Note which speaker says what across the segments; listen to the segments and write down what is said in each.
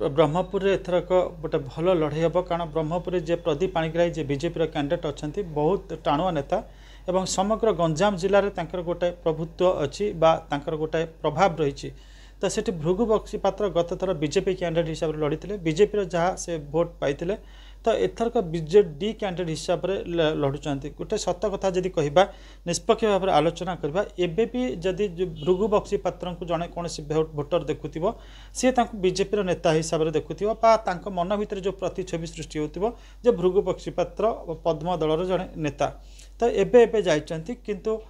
Speaker 1: ब्रह्मपुर एथरक गोटे भल लड़ाई हम कारण ब्रह्मपुर जे प्रदीप पाणिग्राही जे बीजेपी कैंडिडेट अच्छा बहुत टाणुआ नेता एवं समग्र गंजाम जिले में गोटे प्रभुत्व अच्छी गोटे प्रभाव रही तो सेठी भृगु बक्सीपात्र गत थर बीजेपी कैंडिडेट हिसाब से लड़ी बीजेपी जहाँ से भोट पाई तो एथरक बीजेडी कैंडिडेट हिसाब से लड़ुंट गोटे सत कथा जदि कह निष्पक्ष भाव में आलोचना करवा एबे भी जदि भृगु बक्सीपात्र को जड़े कौन भोटर देखुव सी बीजेपी नेता हिसाब से देखुव मन भितर जो प्रतिच्छवि सृष्टि हो भृगु बक्सीपात्र पद्म दलर जड़े नेता तो एबे जाइछंती किंतु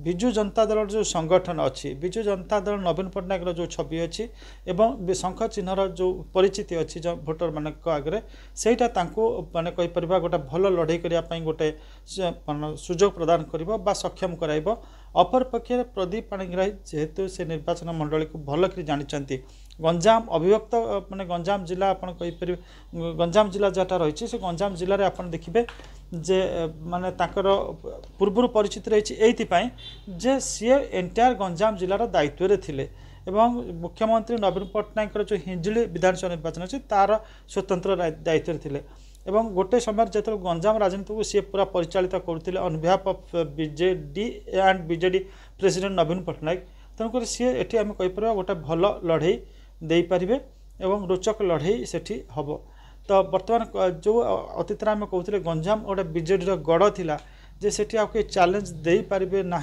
Speaker 1: विजु जनता दल जो संगठन अच्छी विजु जनता दल नवीन पट्टनायक जो छवि अच्छी एवं शंख चिन्हर जो परिचिति अच्छी जो भोटर मान आगे सेटा माने कहीपर गोटे भल लड़ाई करने गोटे सुजोग प्रदान कर सक्षम कराइब अपर पक्षे प्रदीप पाणिग्राही जेहेतु से निर्वाचन मंडली को भल जानी गंजाम अविभक्त माने गंजाम जिला आपन कहीपर गंजाम जिला जहाँ रही से गंजाम जिले में आप देखिए जे माने ताकर पूर्व परिचित रही जे सी एंटायर गंजाम जिलार दायित्व रे थिले एवं मुख्यमंत्री नवीन पट्टनायक जो हिंजिली विधानसभा निर्वाचन अच्छी तार स्वतंत्र दायित्व थे एवं गोटे समय जो गंजाम राजनीति को सी पूरा परिचालित करते on behalf of BJD and BJD president Naveen Patnaik तेणुक सी एटी आम कहीपर गोटे भल लड़ाई दे पारे एवं रोचक लड़ाई सेठी हम तो बर्तमान जो अतीत आम कहते गंजाम गोटे बीजेडी गढ़ थिला जे सेठी आ कोई चैलेंज दे पारे ना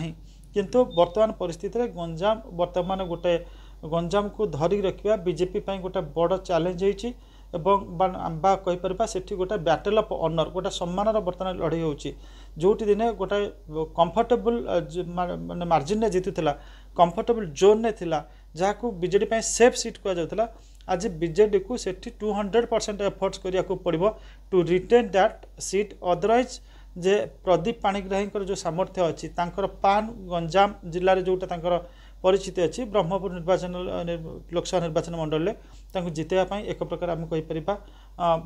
Speaker 1: किंतु वर्तमान परिस्थिति रे गंजाम वर्तमान गोटे गंजाम को धरी रखा बीजेपी गोटे बड़ चैलेंज होती कहीपर से गोटे बैटल ऑफ ऑनर गोटे सम्मान बर्तमान लड़ाई होची जोटी दिने गोटे कंफर्टेबल माने मार्जिन ने जीतुला कंफर्टेबल जोन ने थिला जहाँ बीजेडी सेफ सीट कहुला आज बीजेडी को सेठी 200% एफर्ट्स करिया को पड़िबो to retain that seat otherwise जे प्रदीप पाणिग्राही जो सामर्थ्य अच्छी पान गंजाम जिले में जोटा परिचिति अच्छी ब्रह्मपुर निर्वाचन लोकसभा निर्वाचन मंडल में जितेबाई एक प्रकार आम कहीपर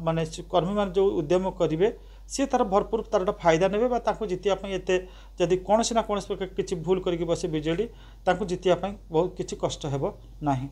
Speaker 1: माने कर्मी मान जो उद्यम करेंगे सी तार भरपूर तार फायदा ने जितवाई एत जदि कौन ना कौन किसी भूल करके बसे बीजेडी जितवाई बहुत किसी कष्ट हेब नहीं।